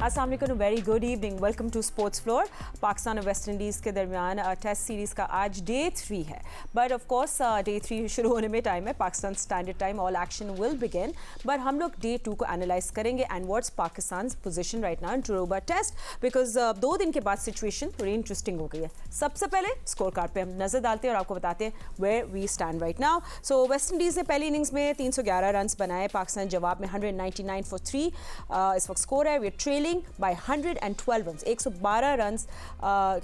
अस्सलाम वालेकुम, very good evening, welcome to sports floor. Pakistan और वेस्ट इंडीज़ के दरमियान टेस्ट सीरीज़ का आज डे 3 है, बट ऑफ कोर्स डे 3 शुरू होने में टाइम है। Pakistan standard time, all action will begin, but हम लोग डे 2 को एनालाइज करेंगे and what's Pakistan position right now in Tarouba test, because 2 दिन के बाद सिचुएशन थोड़ी इंटरेस्टिंग हो गई है। सबसे पहले स्कोर कार्ड पे हम नजर डालते हैं और आपको बताते हैं where we stand right now. So West Indies ने पहली इनिंग्स में 311 रन बनाए, पाकिस्तान जवाब में 199 फॉर 3 इस वक्त स्कोर है। We are trailing by 112 run, 112 run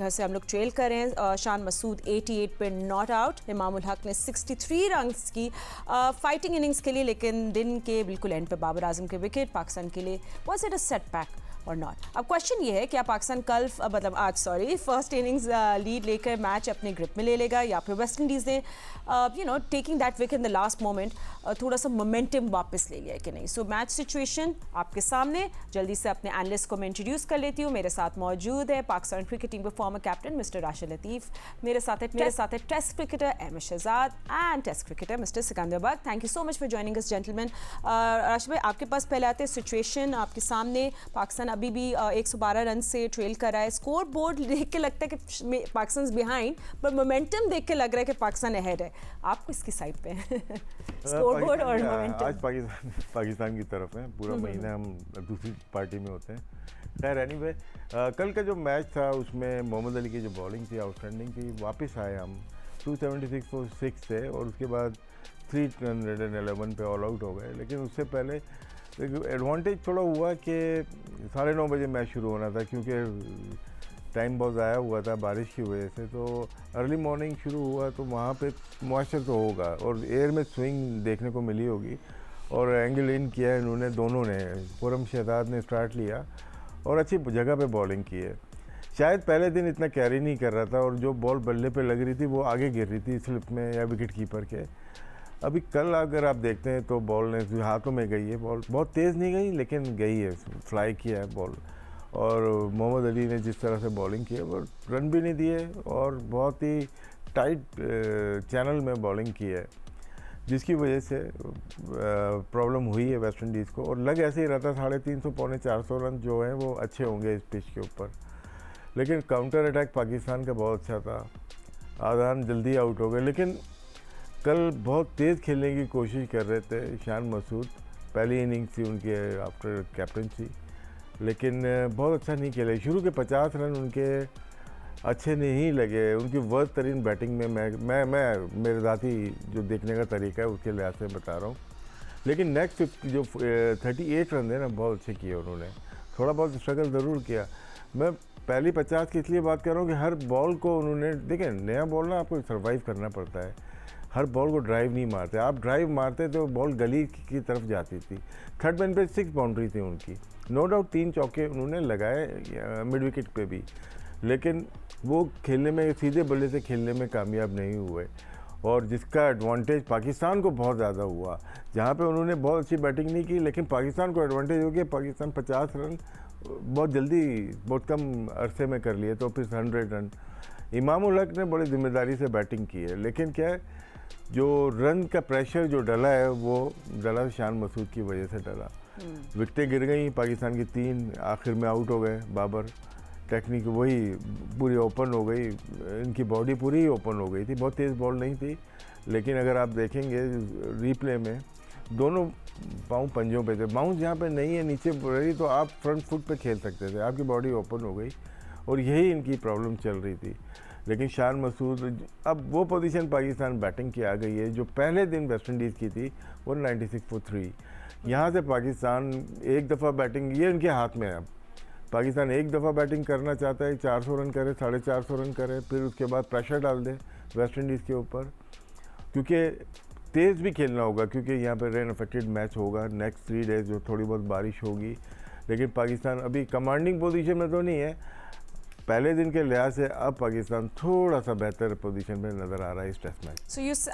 से हम लोग ट्रेल कर रहे हैं। शान मसूद 88 पे नॉट आउट, इमामुल हक ने 63 रन की फाइटिंग इनिंग्स के लिए, लेकिन दिन के बिल्कुल एंड पे बाबर आजम के विकेट पाकिस्तान के लिए वाज इट अ सेटबैक और नॉट। अब क्वेश्चन ये है, क्या पाकिस्तान कल मतलब आज फर्स्ट इनिंग्स लीड लेकर मैच अपने ग्रिप में ले लेगा, या फिर वेस्ट इंडीज़ ने taking that wicket in the last moment थोड़ा सा मोमेंटम वापस ले लिया है कि नहीं। सो मैच सिचुएशन आपके सामने, जल्दी से अपने एनालिस्ट को मैं इंट्रोड्यूस कर लेती हूँ। मेरे साथ मौजूद है पाकिस्तान क्रिकेट टीम के former captain mister Rashid Latif, मेरे साथ है test cricketer Ahmed Shahzad and test cricketer mister Sikandar Bakht. Thank you so much for joining us gentleman. Rashid भाई, आपके पास पहले आते हैं सिचुएशन आपके सामने। पाकिस्तान अभी भी 112 रन से ट्रेल कर रहा है। स्कोर बोर्ड देख के लगता है कि पाकिस्तान बिहाइंड, पर मोमेंटम देख के लग रहा है कि पाकिस्तान अहेड है। आप किसकी साइड पे हैं? स्कोर बोर्ड और मोमेंटम? आज पाकिस्तान की तरफ है। पूरा महीना हम दूसरी पार्टी में होते हैं। खैर एनीवे, कल का जो मैच था उसमें मोहम्मद अली की जो बॉलिंग थी आउटस्टैंडिंग थी। वापस आए हम 276 for 6 से, और उसके बाद 311 पे ऑल आउट हो गए। लेकिन उससे पहले एडवांटेज थोड़ा हुआ कि 9:30 बजे मैच शुरू होना था, क्योंकि टाइम बहुत ज़ाया हुआ था बारिश की वजह से। तो अर्ली मॉर्निंग शुरू हुआ तो वहाँ पे मॉइस्चर तो होगा, और एयर में स्विंग देखने को मिली होगी, और एंगल इन किया है इन्होंने, दोनों ने। खुरम शहजाद ने स्टार्ट लिया और अच्छी जगह पे बॉलिंग की है। शायद पहले दिन इतना कैरी नहीं कर रहा था, और जो बॉल बल्ले पे लग रही थी वो आगे गिर रही थी स्लिप में या विकेट कीपर के। अभी कल अगर आप देखते हैं तो बॉल ने हाथों में गई है, बॉल बहुत तेज़ नहीं गई लेकिन गई है, फ्लाई किया है बॉल। और मोहम्मद अली ने जिस तरह से बॉलिंग की है, वो रन भी नहीं दिए और बहुत ही टाइट चैनल में बॉलिंग की है, जिसकी वजह से प्रॉब्लम हुई है वेस्ट इंडीज़ को। और लग ऐसे ही रहा था 350 पौने 400 रन जो हैं वो अच्छे होंगे इस पिच के ऊपर। लेकिन काउंटर अटैक पाकिस्तान का बहुत अच्छा था, आज़ान जल्दी आउट हो गए। लेकिन कल बहुत तेज़ खेलने की कोशिश कर रहे थे शान मसूद। पहली इनिंग्स थी उनकी आफ्टर कैप्टनसी, लेकिन बहुत अच्छा नहीं खेले। शुरू के 50 रन उनके अच्छे नहीं लगे। उनकी वर्स्ट तरीन बैटिंग में मैं मेरे ज़ाती जो देखने का तरीका है उसके लिहाज से बता रहा हूँ। लेकिन नेक्स्ट 50 जो 38 रन थे ना, बहुत अच्छे किए उन्होंने। थोड़ा बहुत स्ट्रगल ज़रूर किया। मैं पहली 50 की इसलिए बात कर रहा हूँ कि हर बॉल को उन्होंने, देखें नया बॉल ना आपको सर्वाइव करना पड़ता है। हर बॉल को ड्राइव नहीं मारते, आप ड्राइव मारते तो बॉल गली की तरफ जाती थी। थर्ड मैन पे 6 बाउंड्री थी उनकी, नो डाउट 3 चौके उन्होंने लगाए मिड विकेट पे भी, लेकिन वो खेलने में, सीधे बल्ले से खेलने में कामयाब नहीं हुए। और जिसका एडवांटेज पाकिस्तान को बहुत ज़्यादा हुआ, जहाँ पे उन्होंने बहुत अच्छी बैटिंग नहीं की, लेकिन पाकिस्तान को एडवांटेज हो गया। पाकिस्तान 50 रन बहुत जल्दी, बहुत कम अरसे में कर लिए, तो फिर 100 रन। इमामुल हक ने बड़ी जिम्मेदारी से बैटिंग की है, लेकिन क्या है, जो रन का प्रेशर जो डला है वो डला शान मसूद की वजह से डला। विकटें गिर गई पाकिस्तान की 3, आखिर में आउट हो गए बाबर। टेक्निक वही पूरी ओपन हो गई, इनकी बॉडी पूरी ही ओपन हो गई थी, बहुत तेज़ बॉल नहीं थी। लेकिन अगर आप देखेंगे रीप्ले में, दोनों पाँव पंजों पे थे। बाउंस जहाँ पे नहीं है नीचे रही तो आप फ्रंट फुट पे खेल सकते थे, आपकी बॉडी ओपन हो गई, और यही इनकी प्रॉब्लम चल रही थी। लेकिन शान मसूद, अब वो पोजीशन पाकिस्तान बैटिंग की आ गई है जो पहले दिन वेस्ट इंडीज़ की थी, 196 for 3। यहाँ से पाकिस्तान एक दफ़ा बैटिंग, ये इनके हाथ में है। अब पाकिस्तान एक दफ़ा बैटिंग करना चाहता है, 400 रन करे, 450 रन करे, फिर उसके बाद प्रेशर डाल दे वेस्ट इंडीज़ के ऊपर, क्योंकि तेज़ भी खेलना होगा, क्योंकि यहाँ पर रेन अफेक्टेड मैच होगा नेक्स्ट 3 डेज, जो थोड़ी बहुत बारिश होगी। लेकिन पाकिस्तान अभी कमांडिंग पोजीशन में तो नहीं है पहले दिन के लिहाज से। अब पाकिस्तान थोड़ा सा बेहतर पोजीशन में नज़र आ रहा है इस टेस्ट मैच। सो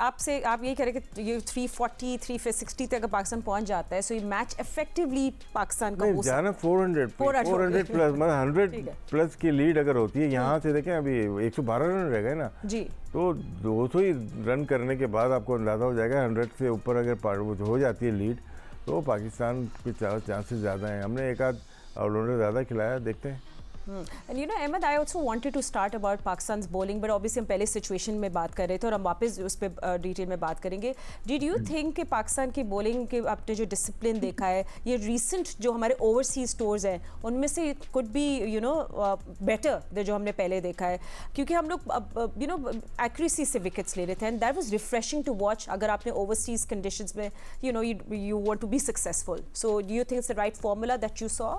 आप ये कह रहे कि ये 340 360 तक पाकिस्तान पहुंच जाता है, सो ये मैच इफेक्टिवली पाकिस्तान का जाना 400 प्लस, मतलब 100 प्लस की लीड अगर होती है। यहाँ से देखें अभी 112 रन रह गए ना जी, तो 200 ही रन करने के बाद आपको अंदाज़ा हो जाएगा 100 से ऊपर अगर हो जाती है लीड, तो पाकिस्तान के चांसेस ज़्यादा हैं। हमने एक आध ऑलराउंडर ज़्यादा खिलाया, देखते हैं। And you know, Ahmed, I also wanted to start about Pakistan's bowling, but obviously हम पहले सिचुएशन में बात कर रहे थे और हम वापस उस पर डिटेल में बात करेंगे. Did you think कि पाकिस्तान की बॉलिंग के आपने जो डिसिप्लिन देखा है, ये रिसेंट जो हमारे ओवरसीज टूर्स हैं उनमें से कुड बी बेटर दे जो हमने पहले देखा है, क्योंकि हम लोग एक्यूरेसी से विकेट्स ले रहे थे, and that was refreshing to watch. अगर आपने ओवरसीज कंडीशंस में you want to be successful, so do you think it's the right formula that you saw?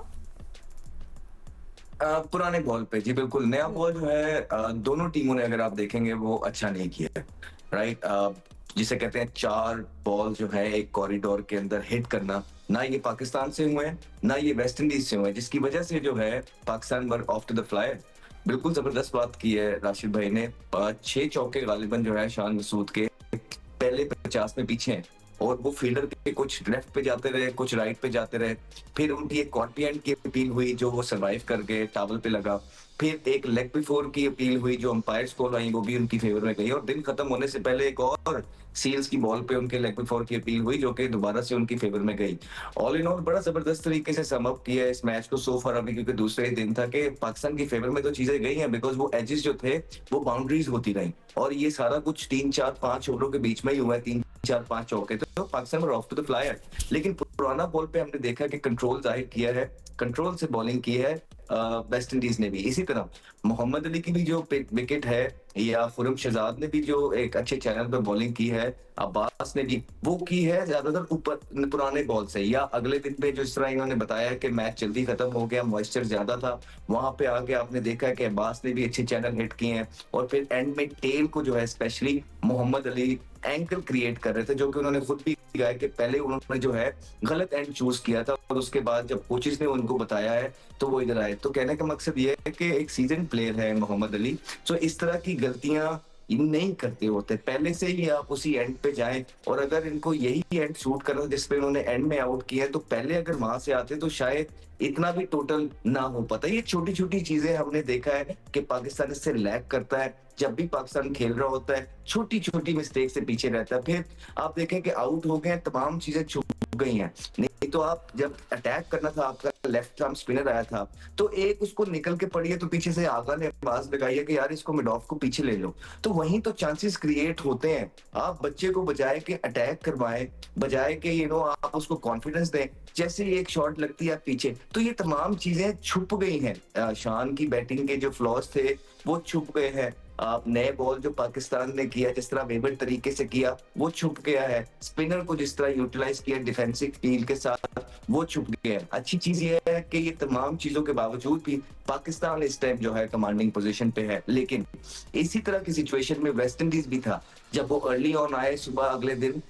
पुराने बॉल पे जी बिल्कुल. नया बॉल जो है दोनों टीमों ने अगर आप देखेंगे वो अच्छा नहीं किया है, राइट. जिसे कहते हैं 4 बॉल जो है एक कॉरिडोर के अंदर हिट करना, ना ये पाकिस्तान से हुए हैं ना ये वेस्ट इंडीज से हुए हैं, जिसकी वजह से जो है Pakistan were off to the fly. बिल्कुल जबरदस्त बात की है राशिद भाई ने. 6 चौके गालिबन जो है शान मसूद के पहले 50 में पीछे हैं, और वो फील्डर के कुछ लेफ्ट पे जाते रहे, कुछ राइट पे जाते रहे. फिर उनकी एक कॉन्टिएंट की अपील हुई जो वो सरवाइव कर गए, टावल पे लगा. फिर एक लेग बिफोर की अपील हुई जो अंपायर्स कॉल आई, वो भी उनकी फेवर में गई. और दिन खत्म होने से पहले एक और सील्स की बॉल पे उनके लेग बिफोर की अपील हुई जो कि दोबारा से उनकी फेवर में गई. ऑल इन ऑल बड़ा जबरदस्त तरीके से सम अप किया इस मैच को सो फार अभी, क्योंकि दूसरे दिन था कि पाकिस्तान की फेवर में तो चीजें गई हैं, बिकॉज वो एजेस जो थे वो बाउंड्रीज होती रही, और ये सारा कुछ 3-4-5 ओवरों के बीच में ही हुआ है. 3-4-5 चौके तो पाकिस्तान में ऑफ टू द फ्लाई है. लेकिन पुराना बॉल पे हमने देखा कि कंट्रोल जाहिर किया है, कंट्रोल से बॉलिंग की है वेस्ट इंडीज ने भी. इसी तरह मोहम्मद अली की भी जो विकेट है, या खुरम शहजाद ने भी जो एक अच्छे चैनल पर बॉलिंग की है, अब्बास ने भी वो की है ज्यादातर ऊपर पुराने बॉल से, या अगले दिन पे जो इस तरह इन्होंने बताया है कि मैच जल्दी खत्म हो गया, मॉइस्चर ज्यादा था, वहां पे आके आपने देखा है कि अब्बास ने भी अच्छे चैनल हिट किए हैं. और फिर एंड में टेल को जो है specially Mohammad Ali angle create कर रहे थे, जो कि उन्होंने खुद भी कहा है कि पहले उन्होंने जो है गलत एंड चूज किया था, और उसके बाद जब कोचेस ने उनको बताया है तो वो इधर आए. तो कहने का मकसद ये है कि एक सीजन प्लेयर है मोहम्मद अली, तो इस तरह की गलतियां नहीं करते होते. पहले से ही आप उसी एंड पे जाएं, और अगर इनको यही एंड शूट करना जिसपे इन्होंने एंड में आउट किया है, तो पहले अगर वहां से आते तो शायद इतना भी टोटल ना हो पाता. ये छोटी छोटी चीजें हमने देखा है कि पाकिस्तान इससे लैग करता है. जब भी पाकिस्तान खेल रहा होता है छोटी छोटी मिस्टेक से पीछे रहता है. फिर आप देखें कि आउट हो गए, तमाम चीजें छुप गई हैं. नहीं तो आप जब अटैक करना था, आपका लेफ्ट आर्म स्पिनर आया था, तो एक उसको निकल के पड़ी है, तो पीछे से आगा ने आवाज लगाई है कि यार इसको मिड ऑफ को पीछे ले लो. तो वहीं तो चांसेस क्रिएट होते हैं. आप बच्चे को बजाय के अटैक करवाएं, बजाय के आप उसको कॉन्फिडेंस दें, जैसे ही एक शॉट लगती है पीछे, तो ये तमाम चीजें छुप गई हैं. शान की बैटिंग के जो फ्लॉज थे वो छुप गए हैं. आप नए बॉल जो पाकिस्तान ने किया, जिस तरह वेबर तरीके से किया, वो छुप गया है. स्पिनर को जिस तरह यूटिलाइज किया डिफेंसिव फील के साथ, वो छुप गया है. अच्छी चीज ये है कि ये तमाम चीजों के बावजूद भी पाकिस्तान इस टाइम जो है कमांडिंग पोजीशन पे है. लेकिन इसी तरह की सिचुएशन में वेस्ट इंडीज भी था. जब वो अर्ली ऑन आए सुबह अगले दिन,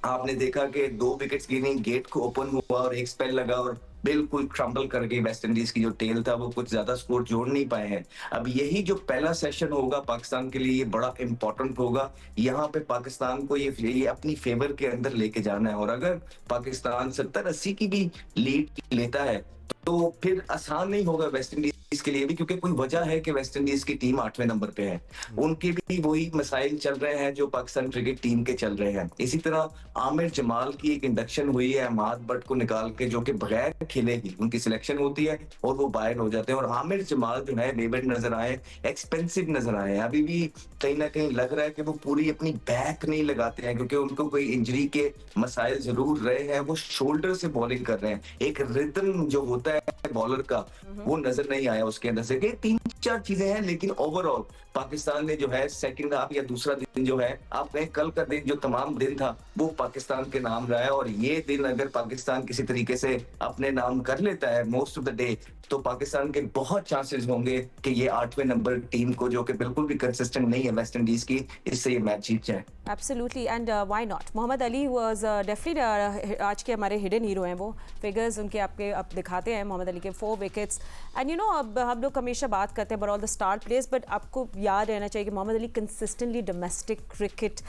आपने देखा कि 2 विकेट्स गिनी, गेट को ओपन हुआ और एक स्पेल लगा और बिल्कुल क्रम्बल कर गई वेस्ट इंडीज की जो टेल था. वो कुछ ज्यादा स्कोर जोड़ नहीं पाए हैं. अब यही जो पहला सेशन होगा पाकिस्तान के लिए, ये बड़ा इंपॉर्टेंट होगा. यहाँ पे पाकिस्तान को ये अपनी फेवर के अंदर लेके जाना है. और अगर पाकिस्तान 70-80 की भी लीड लेता है तो फिर आसान नहीं होगा वेस्ट इंडीज के लिए भी, क्योंकि कोई वजह है कि वेस्ट इंडीज की टीम 8वें नंबर पे है. उनके भी वही मसाइल चल रहे हैं जो पाकिस्तान क्रिकेट टीम के चल रहे हैं. इसी तरह आमिर जमाल की एक इंडक्शन हुई है अहमद बट को निकाल के, जो कि बगैर खेले ही उनकी सिलेक्शन होती है और वो बाहर हो जाते हैं. और आमिर जमाल जो है बेबेड नजर आए, एक्सपेंसिव नजर आए. अभी भी कहीं ना कहीं लग रहा है कि वो पूरी अपनी बैक नहीं लगाते हैं, क्योंकि उनको कोई इंजरी के मसाइल जरूर रहे हैं. वो शोल्डर से बॉलिंग कर रहे हैं. एक रिदम जो होता है बॉलर का वो नजर नहीं आया उसके अंदर से. 3-4 चीजें हैं, लेकिन ओवरऑल पाकिस्तान ने जो है सेकंड हाफ या दूसरा दिन जो है, आपने कल का दिन जो तमाम दिन था वो पाकिस्तान के नाम रहा है. और ये दिन अगर पाकिस्तान किसी तरीके से अपने नाम कर लेता है मोस्ट ऑफ द डे, तो पाकिस्तान के बहुत चांसेस होंगे कि ये 8वें नंबर टीम को, जो कि बिल्कुल भी कंसिस्टेंट नहीं है वेस्ट इंडीज की, इससे ये मैच जीत जाए. Absolutely, and why not. Mohammad Ali was definitely आज के हमारे हिडन हीरो हैं. वो फिगर्स उनके आपके अब दिखाते हैं. मोहम्मद अली के 4 विकेट्स, एंड अब हम लोग हमेशा बात करते हैं about all the star players, but आपको याद रहना चाहिए कि Mohammad Ali consistently domestic cricket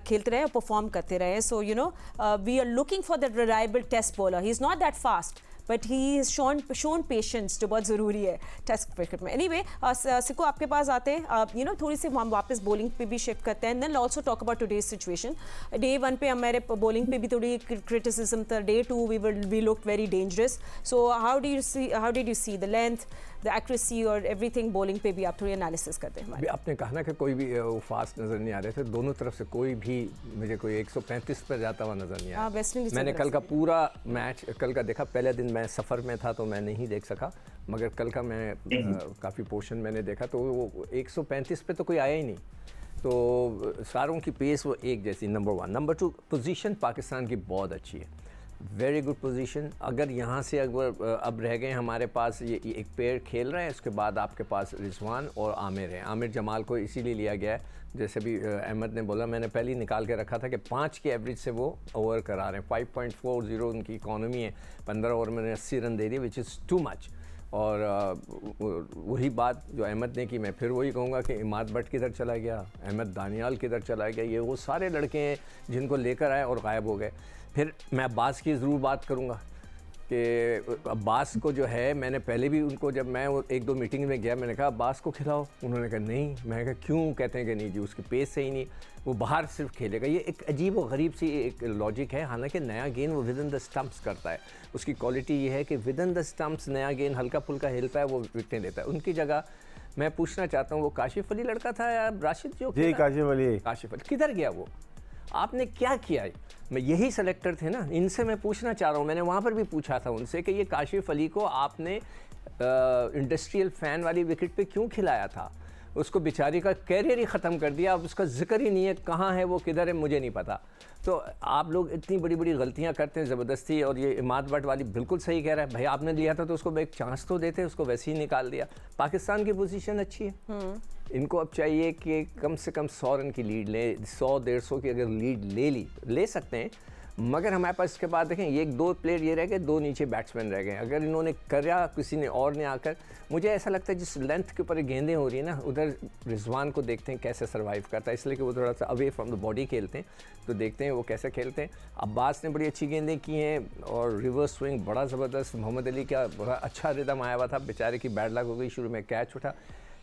खेलते रहे और परफॉर्म करते रहे. So we are looking for that reliable test bowler. He is not that fast, but he is shown patience जो बहुत ज़रूरी है टेस्ट क्रिकेट में. एनीवे सिको आपके पास आते हैं, थोड़ी सी हम वापस बॉलिंग पे भी शिफ्ट करते हैं. Then also talk about today's situation. Day 1 पे हमारे बॉलिंग पे भी थोड़ी क्रिटिसिज्म था. Day 2 we looked very dangerous. So how did you see the length, the accuracy और एवरीथिंग बॉलिंग पे भी आप थोड़ी एनालिसिस करते हैं हमारे. आपने कहा ना कि कोई भी वो फास्ट नज़र नहीं आ रहे थे दोनों तरफ से. कोई भी मुझे कोई 135 पर जाता हुआ नज़र नहीं आया. वेस्ट इंडीज मैंने कल का पूरा मैच कल का देखा. पहले दिन मैं सफ़र में था तो मैं नहीं देख सका, मगर कल का मैं काफ़ी पोर्शन मैंने देखा तो वो 135 पे तो कोई आया ही नहीं. तो सारों की पेस वो एक जैसी. नंबर 1. नंबर 2, पोजीशन पाकिस्तान की बहुत अच्छी है. Very good position. अगर यहाँ से अगर अब रह गए हमारे पास ये एक पेयर खेल रहे हैं, उसके बाद आपके पास रिजवान और आमिर हैं. आमिर जमाल को इसीलिए लिया गया है, जैसे भी अहमद ने बोला, मैंने पहले ही निकाल के रखा था कि 5 के एवरेज से वो ओवर करा रहे हैं. 5.40 उनकी इकॉनमी है. 15 ओवर में 80 रन दे दिए, विच इज़ टू मच. और वही बात जो अहमद ने की, मैं फिर वही कहूँगा कि इमाद भट्ट किधर चला गया, अहमद दानियाल किधर चला गया. ये वो सारे लड़के हैं जिनको लेकर आए और गायब हो गए. फिर मैं अब्बास की ज़रूर बात करूँगा कि अब्बास को जो है, मैंने पहले भी उनको, जब मैं 1-2 मीटिंग में गया, मैंने कहा अब्बास को खिलाओ. उन्होंने कहा नहीं. मैं कहा क्यों? कहते हैं कि नहीं जी, उसकी पेस सही नहीं, वो बाहर सिर्फ खेलेगा. ये एक अजीब व गरीब सी एक लॉजिक है. हालांकि नया गेंद वो विद इन द स्टंप्स करता है. उसकी क्वालिटी ये है कि विद इन द स्टंप्स नया गेंद हल्का फुल्का हिलता है, वो विकटें देता है. उनकी जगह मैं पूछना चाहता हूँ, वो काशिफ अली लड़का था या राशिद जो जी, काशिफ अली किधर गया? वो आपने क्या किया? मैं यही सेलेक्टर थे ना, इनसे मैं पूछना चाह रहा हूँ. मैंने वहाँ पर भी पूछा था उनसे कि ये काशिफ अली को आपने इंडस्ट्रियल फ़ैन वाली विकेट पे क्यों खिलाया था? उसको बेचारी का कैरियर ही ख़त्म कर दिया. अब उसका जिक्र ही नहीं है, कहाँ है वो, किधर है, मुझे नहीं पता. तो आप लोग इतनी बड़ी बड़ी गलतियाँ करते हैं ज़बरदस्ती. और ये इमाद भट्ट वाली बिल्कुल सही कह रहा है. भाई आपने लिया था तो उसको एक चांस तो देते, उसको वैसे ही निकाल दिया. पाकिस्तान की पोजीशन अच्छी है. इनको अब चाहिए कि कम से कम 100 रन की लीड लें. 100-150 की अगर लीड ले सकते हैं, मगर हमारे पास इसके बाद देखें, ये 2 प्लेयर ये रह गए, 2 नीचे बैट्समैन रह गए. अगर इन्होंने करा, किसी ने और ने आकर, मुझे ऐसा लगता है जिस लेंथ के ऊपर गेंदें हो रही है ना, उधर रिजवान को देखते हैं कैसे सर्वाइव करता है, इसलिए कि वो थोड़ा सा अवे फ्रॉम द बॉडी खेलते हैं, तो देखते हैं वो कैसे खेलते हैं. अब्बास ने बड़ी अच्छी गेंदें की हैं और रिवर्स स्विंग बड़ा ज़बरदस्त. मोहम्मद अली का बड़ा अच्छा रिदम आया हुआ था, बेचारे की बैड लक हो गई, शुरू में कैच उठा.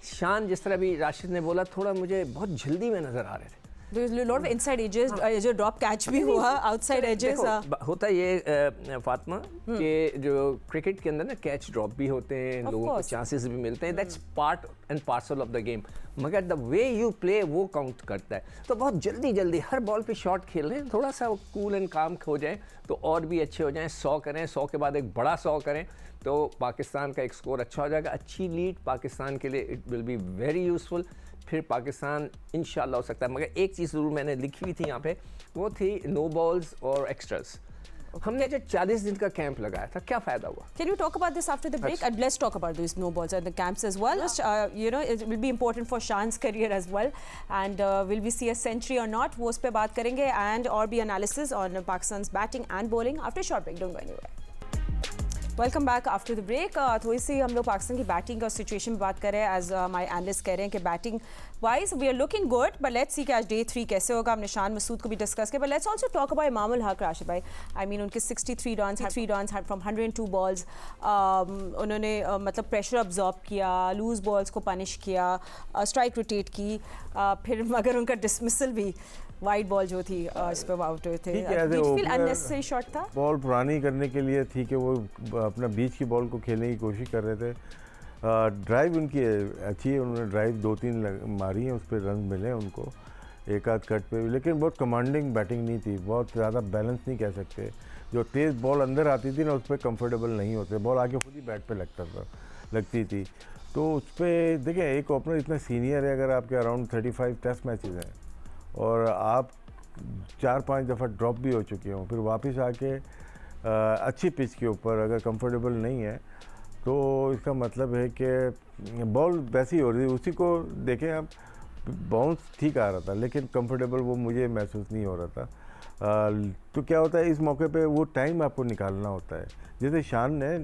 शान, जिस तरह भी राशिद ने बोला, थोड़ा मुझे बहुत जल्दी में नज़र आ रहे थे. There's a lot of inside edges, जो ड्रॉप कैच भी हुआ, आउटसाइड एजेस. होता ये फातिमा कि जो क्रिकेट के अंदर ना कैच ड्रॉप भी होते हैं, लोगों को चांसेस भी मिलते हैं. That's part and parcel of the game. मगर द वे यू प्ले वो काउंट करता है. तो बहुत जल्दी हर बॉल पे शॉट खेल रहे हैं. थोड़ा सा कूल एंड काम हो जाए तो और भी अच्छे हो जाएं. 100 करें, 100 के बाद एक बड़ा 100 करें, तो पाकिस्तान का एक स्कोर अच्छा हो जाएगा. अच्छी लीड पाकिस्तान के लिए, it will be very useful. फिर पाकिस्तान इंशाल्लाह हो सकता है. मगर एक चीज़ ज़रूर मैंने लिखी हुई थी यहाँ पे, वो थी नो बॉल्स और एक्स्ट्रास. हमने जो 40 दिन का कैंप लगाया था, क्या फ़ायदा हुआ? Can you talk about this after the break? And let's talk about these no balls and the camps as well. It will be important for Shan's career as well. And will we see a century or not? वो उस पे बात करेंगे, and और भी analysis on Pakistan's batting and bowling after short break. Don't go anywhere. Welcome back after the break. थोड़ी सी हम लोग पाकिस्तान की बैटिंग का सिचुएशन बात कर रहे हैं. एज माय एनालिस्ट कह रहे हैं कि batting wise we are looking good, but let's see कि आज डे 3 कैसे होगा. हमने शान मसूद को भी डिस्कस किया, but let's also talk about Imam ul Haq. Rashid भाई, आई मीन उनके 63 रन्स फ्रॉम 102 बॉल्स. उन्होंने मतलब प्रेशर अब्जॉर्ब किया, लूज बॉल्स को पनिश किया, स्ट्राइक रोटेट की, फिर मगर उनका डिसमिसल भी वाइड बॉल जो थी इस पे आउट हुए थे. अननेसेसरी शॉट था. बॉल पुरानी करने के लिए थी कि वो अपना बीच की बॉल को खेलने की कोशिश कर रहे थे. ड्राइव उनकी अच्छी है, उन्होंने ड्राइव 2-3 मारी हैं, उस पर रन मिले उनको एक आध कट पे, लेकिन बहुत कमांडिंग बैटिंग नहीं थी. बहुत ज़्यादा बैलेंस नहीं कह सकते. जो तेज़ बॉल अंदर आती थी ना, उस पर कंफर्टेबल नहीं होते. बॉल आके खुद ही बैट पे लगती थी. तो उस पर देखिए, एक ओपनर इतना सीनियर है, अगर आपके अराउंड 35 टेस्ट मैचेज़ हैं और आप 4-5 दफ़ा ड्रॉप भी हो चुके हों, फिर वापस आके अच्छी पिच के ऊपर अगर कंफर्टेबल नहीं है, तो इसका मतलब है कि बॉल वैसी हो रही थी. उसी को देखें आप, बाउंस ठीक आ रहा था, लेकिन कंफर्टेबल वो मुझे महसूस नहीं हो रहा था. तो क्या होता है, इस मौके पे वो टाइम आपको निकालना होता है. जैसे शान ने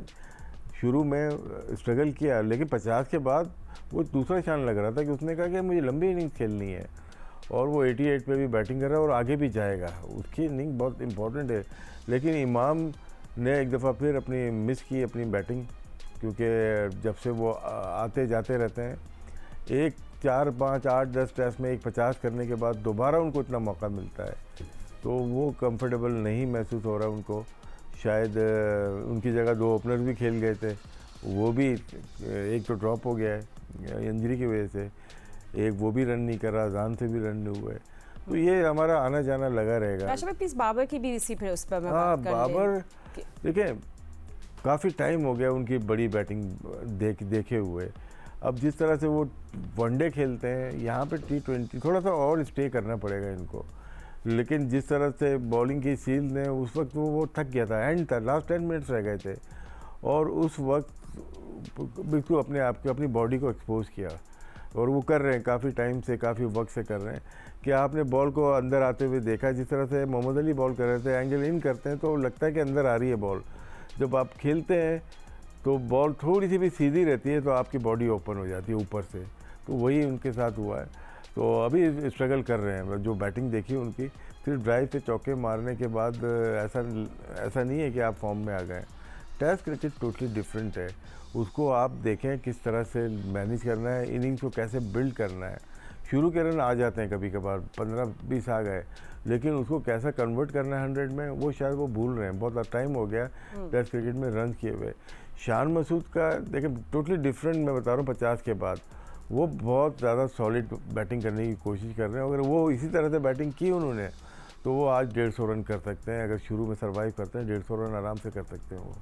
शुरू में स्ट्रगल किया, लेकिन 50 के बाद वो दूसरा शान लग रहा था कि उसने कहा कि मुझे लंबी इनिंग खेलनी है, और वो 88 पे भी बैटिंग कर रहा है और आगे भी जाएगा. उसकी इनिंग बहुत इंपॉर्टेंट है. लेकिन इमाम ने एक दफ़ा फिर अपनी मिस की अपनी बैटिंग, क्योंकि जब से वो आते जाते रहते हैं, एक 4, 5, 8, 10 टेस्ट में एक 50 करने के बाद दोबारा उनको इतना मौका मिलता है, तो वो कंफर्टेबल नहीं महसूस हो रहा उनको। शायद उनकी जगह 2 ओपनर भी खेल गए थे, वो भी एक तो ड्रॉप हो गया है इंजरी की वजह से, एक वो भी रन नहीं कर रहा, जान से भी रन नहीं हुए। तो ये हमारा आना जाना लगा रहेगा। राशिद भाई प्लीज बाबर की भी इसी पर उस पर मैं हाँ, बात कर बाबर देखिए काफ़ी टाइम हो गया उनकी बड़ी बैटिंग देखे हुए। अब जिस तरह से वो वनडे खेलते हैं, यहाँ पे T20 थोड़ा सा और स्टे करना पड़ेगा इनको। लेकिन जिस तरह से बॉलिंग की सील ने उस वक्त वो थक गया था, एंड था, लास्ट 10 मिनट्स रह गए थे, और उस वक्त बिल्कुल अपने आप को, अपनी बॉडी को एक्सपोज किया, और वो कर रहे हैं काफ़ी टाइम से, काफ़ी वक्त से कर रहे हैं। कि आपने बॉल को अंदर आते हुए देखा, जिस तरह से मोहम्मद अली बॉल कर रहे थे, एंगल इन करते हैं तो लगता है कि अंदर आ रही है बॉल। जब आप खेलते हैं तो बॉल थोड़ी सी भी सीधी रहती है तो आपकी बॉडी ओपन हो जाती है ऊपर से, तो वही उनके साथ हुआ है। तो अभी स्ट्रगल कर रहे हैं। जो बैटिंग देखी उनकी, फिर ड्राइव से चौके मारने के बाद ऐसा नहीं है कि आप फॉर्म में आ गए। टेस्ट क्रिकेट टोटली डिफरेंट है, उसको आप देखें किस तरह से मैनेज करना है, इनिंग्स को कैसे बिल्ड करना है। शुरू के रन आ जाते हैं कभी कभार, 15-20 आ गए, लेकिन उसको कैसा कन्वर्ट करना है 100 में, वो शायद वो भूल रहे हैं। बहुत टाइम हो गया टेस्ट क्रिकेट में रन किए हुए। शान मसूद का देखिए टोटली डिफरेंट, मैं बता रहा हूँ 50 के बाद वो बहुत ज़्यादा सॉलिड बैटिंग करने की कोशिश कर रहे हैं। अगर वो इसी तरह से बैटिंग की उन्होंने, तो वो आज 150 रन कर सकते हैं। अगर शुरू में सर्वाइव करते हैं 150 रन आराम से कर सकते हैं वो।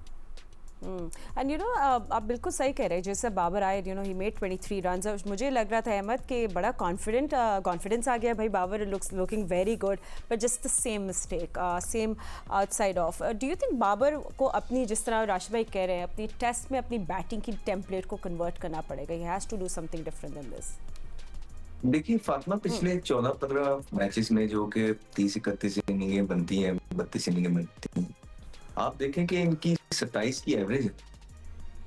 एंड यू नो आप बिल्कुल सही कह रहे हैं। जैसे बाबर आए, you know he made 23 runs, और मुझे लग रहा था अहमद कि बड़ा कॉन्फिडेंस आ गया भाई, Babar looking very good, but just the same mistake, same outside off. Do you think Babar को अपनी, जिस तरह राशिद भाई कह रहे हैं, अपनी टेस्ट में अपनी बैटिंग की टेम्पलेट को कन्वर्ट करना पड़ेगा? He has to do something different than this. देखिए फातिमा, पिछले 14-15 मैचेस में जो कि 30-31 इनिंगें बनती हैं, 32 इनिंगें बनती हैं, आप देखें कि इनकी 27 की एवरेज है।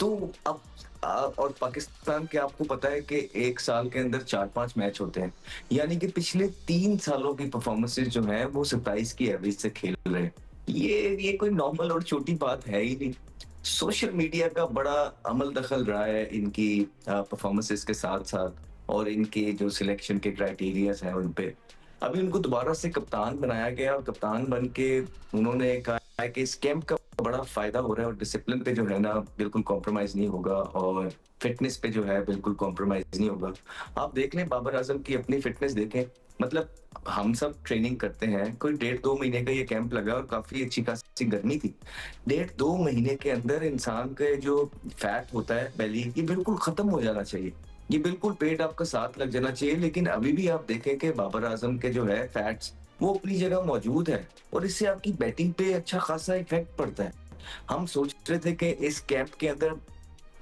तो अब और पाकिस्तान के आपको पता है कि एक साल के अंदर 4-5 मैच होते हैं, यानी कि पिछले 3 सालों की परफॉर्मेंसेस जो है वो 27 की एवरेज से खेल रहे हैं। ये कोई नॉर्मल और छोटी बात है ही नहीं। सोशल मीडिया का बड़ा अमल दखल रहा है इनकी परफॉर्मेंसेस के साथ साथ, और इनके जो सिलेक्शन के क्राइटेरियाज हैं उन पे। अभी उनको दोबारा से कप्तान बनाया गया, और कप्तान बन के उन्होंने कहा है कि इस कैंप का बड़ा फायदा हो रहा है, और डिसिप्लिन पे जो है ना बिल्कुल कॉम्प्रोमाइज नहीं होगा, और फिटनेस पे जो है बिल्कुल कॉम्प्रोमाइज नहीं होगा। आप देख लें बाबर आजम की अपनी फिटनेस देखें, मतलब हम सब ट्रेनिंग करते हैं, कोई 1.5-2 महीने का ये कैंप लगा और काफी अच्छी खासी गर्मी थी। 1.5-2 महीने के अंदर इंसान के जो फैट होता है बेली, ये बिल्कुल खत्म हो जाना चाहिए, ये बिल्कुल पेट आपका साथ लग जाना चाहिए। लेकिन अभी भी आप देखें कि बाबर आजम के जो है फैट्स वो अपनी जगह मौजूद है, और इससे आपकी बैटिंग पे अच्छा खासा इफेक्ट पड़ता है। हम सोच रहे थे कि इस कैंप के अंदर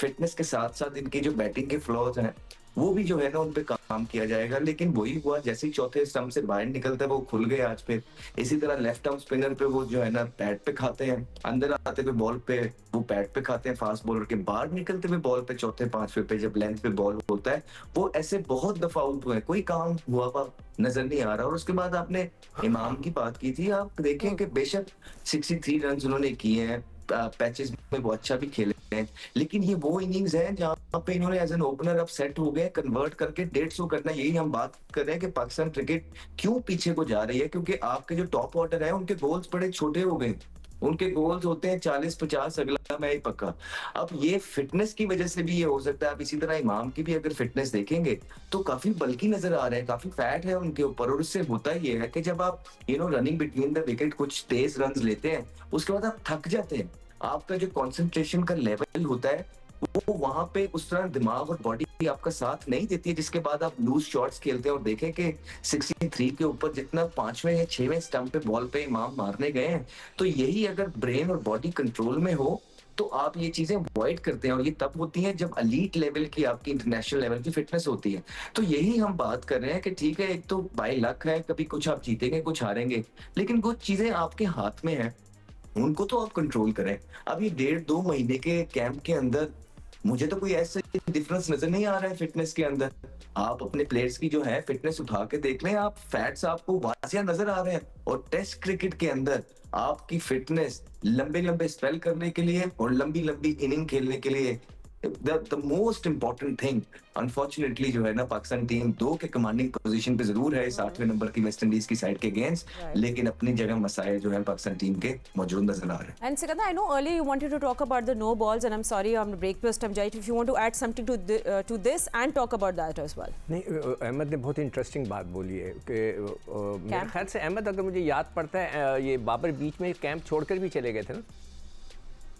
फिटनेस के साथ साथ इनकी जो बैटिंग के फ्लॉज हैं वो भी जो है ना उन पे काम किया जाएगा, लेकिन वही हुआ, जैसे ही चौथे स्टंप से बाहर निकलता है वो खुल गए आज पे। इसी तरह लेफ्ट आर्म स्पिनर पे वो जो है ना पैड पे खाते हैं, अंदर आते हुए बॉल पे वो पैड पे खाते हैं फास्ट बॉलर के, बाहर निकलते हुए बॉल पे चौथे पांचवे पे जब लेंथ पे बॉल होता है वो ऐसे बहुत दफा आउट हुए, कोई काम हुआ नजर नहीं आ रहा। और उसके बाद आपने इमाम की बात की थी, आप देखें कि बेशक 63 रन उन्होंने किए हैं, पैचेस में वो अच्छा भी खेले हैं, लेकिन ये वो इनिंग्स हैं जहां पे इन्होंने एज एन ओपनर अब सेट हो गए, कन्वर्ट करके 150 करना। यही हम बात कर रहे हैं कि पाकिस्तान क्रिकेट क्यों पीछे को जा रही है, क्योंकि आपके जो टॉप ऑर्डर है उनके गोल्स बड़े छोटे हो गए, उनके गोल्स होते हैं 40-50, अगला मैच पक्का। अब ये फिटनेस की वजह से भी ये हो सकता है। आप इसी तरह इमाम की भी अगर फिटनेस देखेंगे तो काफी बल्कि नजर आ रहे हैं, काफी फैट है उनके ऊपर, और उससे होता ये है कि जब आप रनिंग बिटवीन द विकेट कुछ तेज रन लेते हैं उसके बाद आप थक जाते हैं, आपका जो कंसंट्रेशन का लेवल होता है वो वहां पे उस तरह दिमाग और बॉडी आपका साथ नहीं देती है, जिसके बाद आप लूज शॉट्स खेलते हैं। और देखें कि 63 के ऊपर जितना 5वें या 6वें स्टंप पे बॉल पे इमाम मारने गए हैं, तो यही अगर ब्रेन और बॉडी कंट्रोल में हो तो आप ये चीजें अवॉइड करते हैं, और ये तब होती है जब एलीट लेवल की आपकी इंटरनेशनल लेवल की फिटनेस होती है। तो यही हम बात कर रहे हैं कि ठीक है, एक तो बाय लक है, कभी कुछ आप जीतेंगे कुछ हारेंगे, लेकिन कुछ चीजें आपके हाथ में है, उनको तो आप कंट्रोल करें। अब ये 1.5-2 महीने के कैंप के अंदर मुझे तो कोई ऐसा डिफरेंस नजर नहीं आ रहा है फिटनेस के अंदर। आप अपने प्लेयर्स की जो है फिटनेस उठा के देख लें, आप फैट्स आपको वाजिया नजर आ रहे हैं। और टेस्ट क्रिकेट के अंदर आपकी फिटनेस लंबे लंबे स्पेल करने के लिए और लंबी लंबी इनिंग खेलने के लिए the most important thing, unfortunately जो है ना, पाकिस्तान टीम 2 के कमांडिंग पोजीशन पे जरूर है इस 8वें नंबर की वेस्ट इंडीज की साइड के अगेंस्ट, लेकिन अपनी जगह मसाइल जो है पाकिस्तान टीम के मौजूद नजर आ रहे हैं। And Sikandar, I know earlier you wanted to talk about the no balls, and I'm sorry I'm on break पे उस time जाई, if you want to add something to this and talk about that as well. नहीं, अहमद ने बहुत interesting बात बोली है कि मेरे ख्याल से अहमद, अगर मुझे याद पड़ता है, ये बाबर बीच में कैंप छोड़कर भी चले गए थे ना?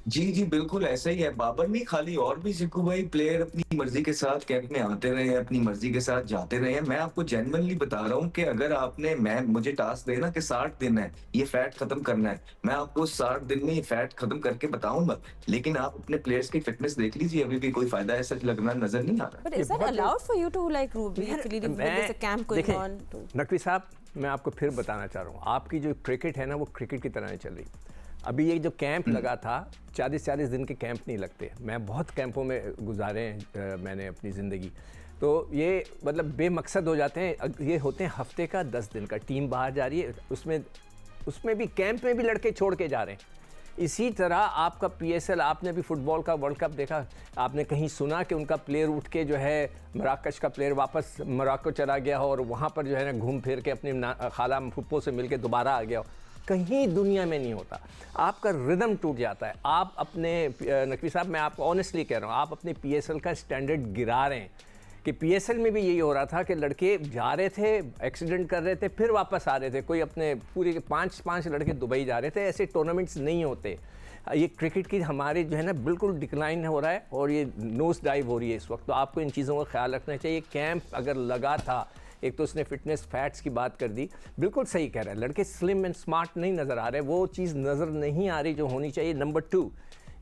जी जी बिल्कुल ऐसा ही है। बाबर नहीं, खाली और भी सिक्कू भाई प्लेयर अपनी मर्जी के साथ कैंप में आते रहे हैं, अपनी मर्जी के साथ जाते रहे हैं। मैं आपको जेन्युइनली बता रहा हूँ कि अगर आपने मुझे टास्क देना कि 60 दिन है ये फैट खत्म करना है, मैं आपको 60 दिन में ये फैट खत्म करके बताऊंगा। लेकिन आप अपने प्लेयर्स की फिटनेस देख लीजिए, अभी भी कोई फायदा ऐसा लगना नजर नहीं आ रहा। But is that allowed for you to like basically when there's a camp going on? Naqvi साहब, मैं आपको फिर बताना चाह रहा हूँ, आपकी जो क्रिकेट है ना वो क्रिकेट की तरह नहीं चल रही। अभी ये जो कैंप लगा था, 40-40 दिन के कैंप नहीं लगते। मैं बहुत कैंपों में गुजारे हैं मैंने अपनी ज़िंदगी, तो ये मतलब बेमकसद हो जाते हैं। ये होते हैं हफ्ते का 10 दिन का, टीम बाहर जा रही है, उसमें भी कैंप में भी लड़के छोड़ के जा रहे हैं। इसी तरह आपका PSL, आपने भी फुटबॉल का वर्ल्ड कप देखा, आपने कहीं सुना कि उनका प्लेयर उठ के जो है मराकश का प्लेयर वापस मोरक्को चला गया हो और वहाँ पर जो है ना घूम फिर के अपने खाला फुप्पो से मिल के दोबारा आ गया हो? कहीं दुनिया में नहीं होता। आपका रिदम टूट जाता है। आप अपने, नकवी साहब मैं आपको ऑनेस्टली कह रहा हूँ, आप अपने PSL का स्टैंडर्ड गिरा रहे हैं। कि PSL में भी यही हो रहा था कि लड़के जा रहे थे, एक्सीडेंट कर रहे थे, फिर वापस आ रहे थे। कोई अपने पूरे के 5 लड़के दुबई जा रहे थे। ऐसे टूर्नामेंट्स नहीं होते। ये क्रिकेट की हमारे जो है ना बिल्कुल डिक्लाइन हो रहा है और ये नोज डाइव हो रही है इस वक्त। तो आपको इन चीज़ों का ख्याल रखना चाहिए। कैंप अगर लगा था, एक तो उसने फिटनेस फैट्स की बात कर दी, बिल्कुल सही कह रहा है, लड़के स्लिम एंड स्मार्ट नहीं नज़र आ रहे, वो चीज़ नज़र नहीं आ रही जो होनी चाहिए। नंबर 2,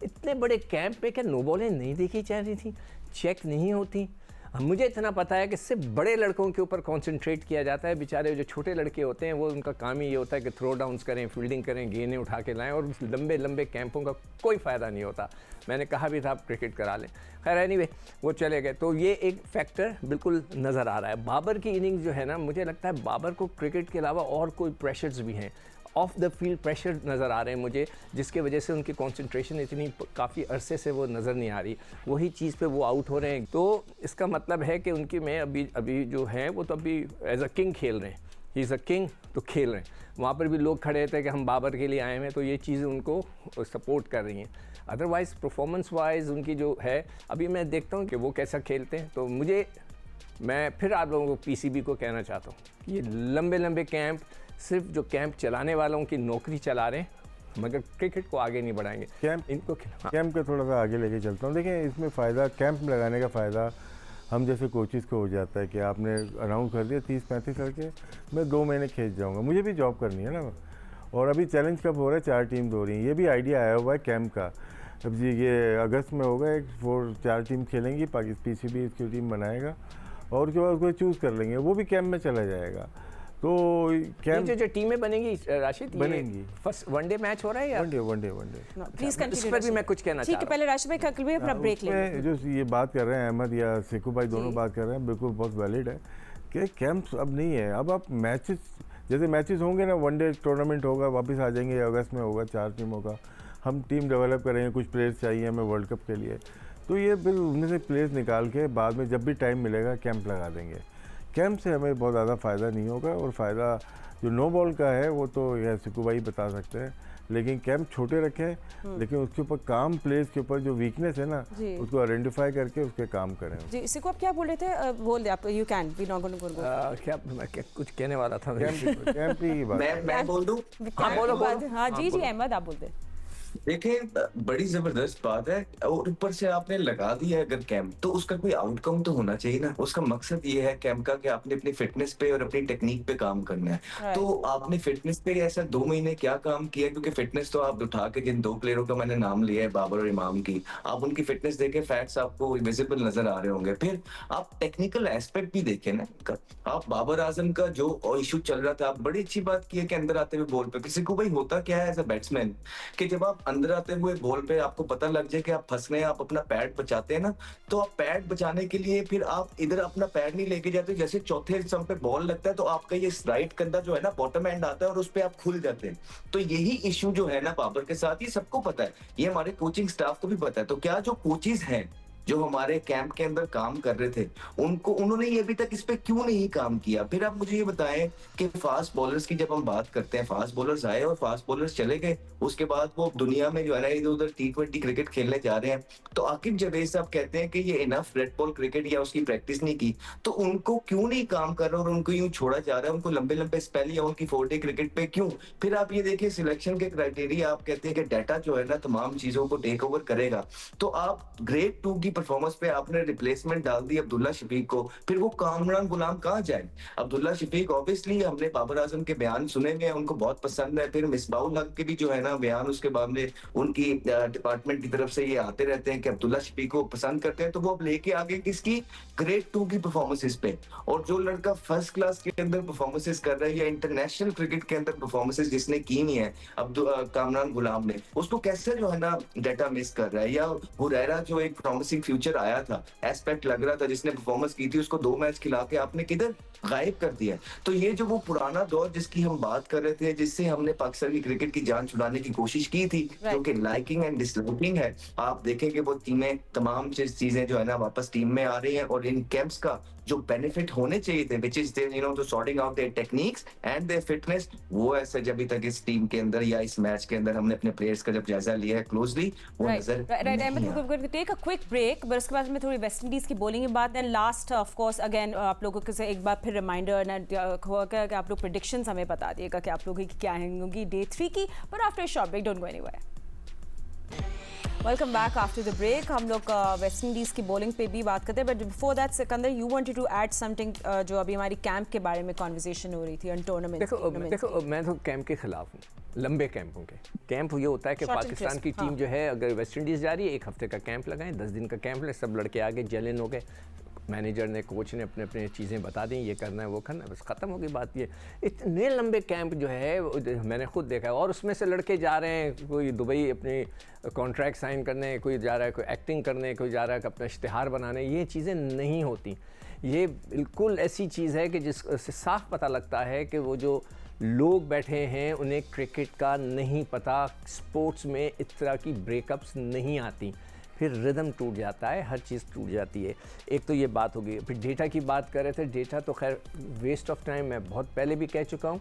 इतने बड़े कैंप पे क्या नो बॉलें नहीं देखी जा रही थी, चेक नहीं होती? मुझे इतना पता है कि सिर्फ बड़े लड़कों के ऊपर कंसंट्रेट किया जाता है। बेचारे जो छोटे लड़के होते हैं वो उनका काम ही ये होता है कि थ्रो डाउन्स करें, फील्डिंग करें, गेंदें उठा के लाएं, और लंबे लंबे कैंपों का कोई फ़ायदा नहीं होता। मैंने कहा भी था आप क्रिकेट करा लें, खैर एनीवे वो चले गए। तो ये एक फैक्टर बिल्कुल नज़र आ रहा है। बाबर की इनिंग जो है ना, मुझे लगता है बाबर को क्रिकेट के अलावा और कोई प्रेशर्स भी हैं, ऑफ द फील्ड प्रेशर नज़र आ रहे हैं मुझे, जिसके वजह से उनकी कंसंट्रेशन इतनी काफ़ी अरसे से वो नज़र नहीं आ रही। वही चीज़ पे वो आउट हो रहे हैं। तो इसका मतलब है कि उनकी में अभी जो हैं वो तो अभी एज अ किंग खेल रहे हैं। ही इज़ अ किंग, तो खेल रहे हैं। वहाँ पर भी लोग खड़े थे कि हम बाबर के लिए आए हैं, तो ये चीज़ें उनको सपोर्ट कर रही हैं। अदरवाइज़ परफॉर्मेंस वाइज उनकी जो है, अभी मैं देखता हूँ कि वो कैसा खेलते हैं। तो मैं फिर आप लोगों को PCB को कहना चाहता हूँ, ये लंबे लंबे कैंप सिर्फ जो कैंप चलाने वालों की नौकरी चला रहे हैं, मगर क्रिकेट को आगे नहीं बढ़ाएंगे। कैंप का थोड़ा सा आगे लेके चलता हूँ। देखिए इसमें फ़ायदा, कैंप में लगाने का फ़ायदा हम जैसे कोचेज़ को हो जाता है कि आपने अनाउंस कर दिया 30-35 लड़के, मैं 2 महीने खेच जाऊँगा, मुझे भी जॉब करनी है ना। और अभी चैलेंज कब हो रहा है, 4 टीम हो रही हैं, ये भी आइडिया आया हुआ है कैंप का। अब जी ये अगस्त में होगा, 4 टीम खेलेंगी, PCB इसकी टीम बनाएगा और उसके बाद उसको चूज़ कर लेंगे, वो भी कैंप में चला जाएगा। तो कैंप जो टीमें बनेंगी राशिद, बनेंगी, फर्स्ट वनडे मैच हो रहा है या वनडे प्लीज कंटिन्यू। इस पर भी मैं कुछ कहना चाह रहा हूं। ठीक है, पहले राशिद भाई कल भी अपना ब्रेक लेंगे। जो ये बात कर रहे हैं अहमद या सिक्कू भाई दोनों बात कर रहे हैं, बिल्कुल बहुत वैलिड है कि कैंप्स अब नहीं है। अब आप मैचेस, जैसे मैचेस होंगे ना, वनडे टूर्नामेंट होगा, वापस आ जाएंगे, अगस्त में होगा, 4 टीमों का, हम टीम डेवलप करेंगे, कुछ प्लेयर्स चाहिए हमें वर्ल्ड कप के लिए, तो ये फिर उनमें से प्लेयर्स निकाल के बाद में जब भी टाइम मिलेगा कैंप लगा देंगे। कैंप से हमें बहुत ज़्यादा फ़ायदा नहीं होगा, और फ़ायदा जो नो बॉल का है वो तो यह सिक्कू भाई बता सकते हैं, लेकिन कैंप छोटे रखें, लेकिन उसके ऊपर काम, प्लेयर्स के ऊपर जो वीकनेस है ना उसको आइडेंटिफाई करके उसके काम करें। जी सिक्कू, आप क्या बोल रहे थे? बोल दे आप, you can, we not going to go. क्या कुछ कहने वाला था कैंप की बात। मैं बोल दूं? हाँ बोलो। हाँ जी अहमद आप बोलते। देखें बड़ी जबरदस्त बात है, और ऊपर से आपने लगा दिया है अगर कैंप, तो उसका कोई आउटकम तो होना चाहिए ना। उसका मकसद ये है कैंप का कि आपने अपनी फिटनेस पे और अपनी टेक्निक पे काम करना है। तो आपने फिटनेस पे ऐसा 2 महीने क्या काम किया? क्योंकि फिटनेस तो आप उठा के जिन 2 प्लेयरों का मैंने नाम लिया है, बाबर और इमाम की, आप उनकी फिटनेस देखे, फैक्ट्स आपको विजिबल नजर आ रहे होंगे। फिर आप टेक्निकल एस्पेक्ट भी देखें ना। आप बाबर आजम का जो इशू चल रहा था, आप बड़ी अच्छी बात की है कि अंदर आते हुए बॉल पे किसी को भाई होता क्या है एज अ बैट्समैन, कि जब आप अंदर आते हुए बॉल पे आपको पता लग जाए कि आप फंस रहे हैं, आप अपना पैड बचाते हैं ना, तो आप पैड बचाने के लिए फिर आप इधर अपना पैड नहीं लेके जाते, जैसे चौथे स्टंप पे बॉल लगता है तो आपका ये राइट कंधा जो है ना बॉटम एंड आता है और उस पे आप खुल जाते हैं। तो यही इश्यू जो है ना बाबर के साथ, ये सबको पता है, ये हमारे कोचिंग स्टाफ को भी पता है। तो क्या जो कोचेज हैं जो हमारे कैंप के अंदर काम कर रहे थे, उन्होंने ये अभी तक इस पे क्यों नहीं काम किया? फिर आप मुझे ये बताएं कि फास्ट बॉलर्स की जब हम बात करते हैं, फास्ट बॉलर्स आए और फास्ट बॉलर्स चले गए, उसके बाद वो दुनिया में जो है ना इधर उधर T20 क्रिकेट खेलने जा रहे हैं। तो आकिब जावेद साहब कहते हैं कि ये इनफ रेड बॉल क्रिकेट या उसकी प्रैक्टिस नहीं की, तो उनको क्यों नहीं काम कर रहा और उनको यूं छोड़ा जा रहा है, उनको लंबे लंबे स्पेल या उनकी 4 डे क्रिकेट पे क्यों? फिर आप ये देखिए सिलेक्शन के क्राइटेरिया, आप कहते हैं कि डाटा जो है ना तमाम चीजों को टेक ओवर करेगा, तो आप ग्रेड 2 की परफॉर्मेंस पे आपने रिप्लेसमेंट डाल दी अब्दुल्ला शफीक को, फिर वो कामरान गुलाम कहाँ जाए? अब्दुल्ला शफीक ऑब्वियसली हमने बाबर आजम के बयान सुने हुए हैं, उनको बहुत पसंद है, फिर मिसबाउल हक के भी जो है ना बयान उसके मामले उनकी डिपार्टमेंट की तरफ से ये आते रहते हैं कि अब्दुल्ला शफीक को पसंद करते हैं, तो वो अब लेके आगे किसकी? ग्रेड 2 की परफॉर्मेंसेस पे। और जो लड़का फर्स्ट क्लास के अंदर परफॉर्मेंसेस कर रहा है या इंटरनेशनल क्रिकेट के अंदर परफॉर्मेंसेस जिसने की नहीं है, कामरान गुलाम ने, उसको कैसे जो है ना डाटा मिस कर रहा है? या हुरैरा जो एक प्रॉमिसिंग फ्यूचर आया था, एस्पेक्ट लग रहा था, जिसने परफॉर्मेंस की थी, उसको 2 मैच खिला के आपने किधर गायब कर दिया। तो ये जो वो पुराना दौर जिसकी हम बात कर रहे थे, जिससे हमने पाकिस्तान की क्रिकेट की जान छुड़ाने की कोशिश की थी, जो कि लाइकिंग एंड डिसलाइकिंग है, आप देखेंगे वो टीमें तमाम चीजें जो है ना वापस टीम में आ रही हैं और इन कैंप्स का जो बेनिफिट होने चाहिए थे, विच इज तो sorting out their techniques and their fitness, वो ऐसा जब अभी तक इस टीम के अंदर या इस मैच के अंदर हमने अपने प्लेयर्स का जब जायजा लिया है क्लोजली, वो नजर right. Take a quick break, but उसके बाद में थोड़ी वेस्ट इंडीज की बॉलिंग की बात, and last of course again आप लोगों के एक बार फिर रिमाइंडर होगा कि आप लोग प्रेडिक्शंस हमें बता दिएगा कि आप लोगों की क्या होंगी डे 3 की, but after short break, don't go anywhere. Welcome back after the break. हम लोग वेस्ट इंडीज़ की बॉलिंग पे भी बात करते हैं, but before that Sikandar, you wanted to add something, जो अभी हमारी कैंप के बारे में कॉन्वर्सेशन हो रही थी, टूर्नामेंट। देखो मैं तो कैंप के खिलाफ हूँ, लंबे कैंपों के। कैंप ये होता है कि पाकिस्तान की टीम जो है अगर वेस्ट इंडीज़ जा रही है, 1 हफ्ते का कैंप लगाएं, 10 दिन का कैंप लें, सब लड़के आगे जेलिन हो गए, मैनेजर ने, कोच ने अपने अपने चीज़ें बता दी, ये करना है वो करना है, बस ख़त्म हो गई बात। ये इतने लंबे कैंप जो है मैंने खुद देखा है, और उसमें से लड़के जा रहे हैं, कोई दुबई अपने कॉन्ट्रैक्ट साइन करने, कोई जा रहा है कोई एक्टिंग करने, कोई जा रहा है अपना इश्तिहार बनाने। ये चीज़ें नहीं होती। ये बिल्कुल ऐसी चीज़ है कि जिससे साफ पता लगता है कि वो जो लोग बैठे हैं उन्हें क्रिकेट का नहीं पता, स्पोर्ट्स में इस तरह की ब्रेकअप्स नहीं आती, फिर रिदम टूट जाता है, हर चीज़ टूट जाती है। एक तो ये बात होगी। फिर डेटा की बात कर रहे थे, डेटा तो खैर वेस्ट ऑफ टाइम मैं बहुत पहले भी कह चुका हूँ,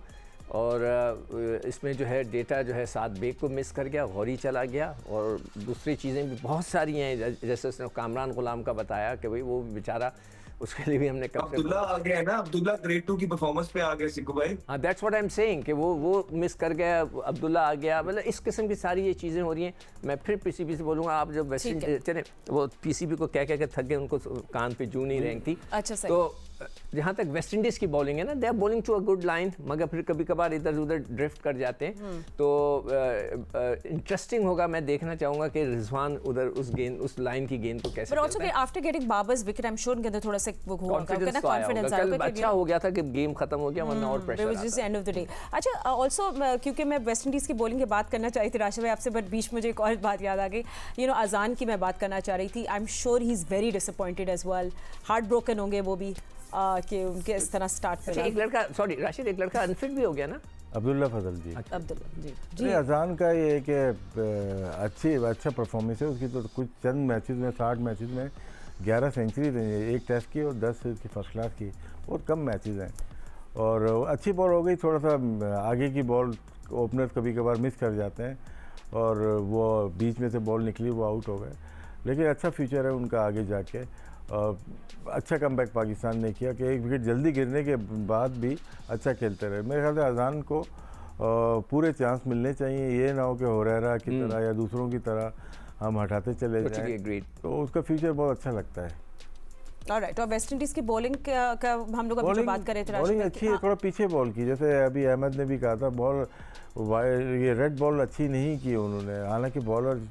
और इसमें जो है डेटा जो है 7 बेग को मिस कर गया, गौरी चला गया, और दूसरी चीज़ें भी बहुत सारी हैं, जैसे उसने कामरान गुलाम का बताया कि भाई वो बेचारा, उसके लिए भी हमने अब्दुल्ला आ गया है ना, अब्दुल्ला ग्रेड 2 की परफॉर्मेंस पे आ गया सिक्कू भाई। हाँ, that's what I am saying कि वो मिस कर गया, अब्दुल्ला आ गया, मतलब इस किस्म की सारी ये चीज़ें हो रही हैं। मैं फिर पीसीबी से बोलूँगा, आप जब वेस्ट इंडीज चले, वो पीसीबी को क्या थक गए, उनको कान पे जू नहीं रेंगती। अच्छा सही। तो जहाँ तक वेस्ट इंडीज़ की बॉलिंग है ना, they are bowling to a good line, मगर फिर कभी कभार इधर उधर ड्रिफ्ट कर जाते हैं। तो इंटरेस्टिंग होगा, मैं देखना चाहूँगा कि रिजवान उधर उस लाइन की गेंद को कैसे। But also after getting Babar's wicket, I'm sure उनके अंदर थोड़ा सा वो हुआ होगा, कॉन्फिडेंस आया होगा, अच्छा हो गया था कि गेम खत्म हो गया, वरना और प्रेशर आता है। End of the day. अच्छा, ऑल्सो क्योंकि मैं वेस्ट इंडीज़ की बॉलिंग की बात करना चाह रही थी राशिद भाई आपसे, बट बीच मुझे एक और बात याद आ गई, अजान की मैं बात करना चाह रही थी। I am sure he is very disappointed as well, heartbroken होंगे वो भी कि उनके इस तरह स्टार्ट पे। एक लड़का, सॉरी राशिद, एक लड़का अनफिट भी हो गया ना, अब्दुल्ला फजल जी। अब्दुल्ला जी। अजान का ये है कि अच्छा परफॉर्मेंस है उसकी, तो कुछ चंद मैचेस में 60 मैचेस में 11 सेंचुरी रही है, 1 टेस्ट की और 10 की फर्स्ट क्लास की, बहुत कम मैचेस हैं, और अच्छी बॉल हो गई। थोड़ा सा आगे की बॉल ओपनर्स कभी कभार मिस कर जाते हैं, और वो बीच में से बॉल निकली, वो आउट हो गए, लेकिन अच्छा फ्यूचर है उनका आगे जाके। अच्छा कमबैक पाकिस्तान ने किया कि 1 विकेट जल्दी गिरने के बाद भी अच्छा खेलते रहे। मेरे ख्याल से अजान को पूरे चांस मिलने चाहिए, ये ना हो कि हुरैरा की तरह या दूसरों की तरह हम हटाते चले जाएं, तो उसका फ्यूचर बहुत अच्छा लगता है। ऑलराइट, और वेस्ट इंडीज़ की बॉलिंग का हम लोग अभी जो बात कर रहे थे, बॉलिंग अच्छी है, थोड़ा पीछे बॉल की, जैसे अभी अहमद ने भी कहा था, बॉल ये रेड बॉल अच्छी नहीं की उन्होंने। हालांकि बॉलर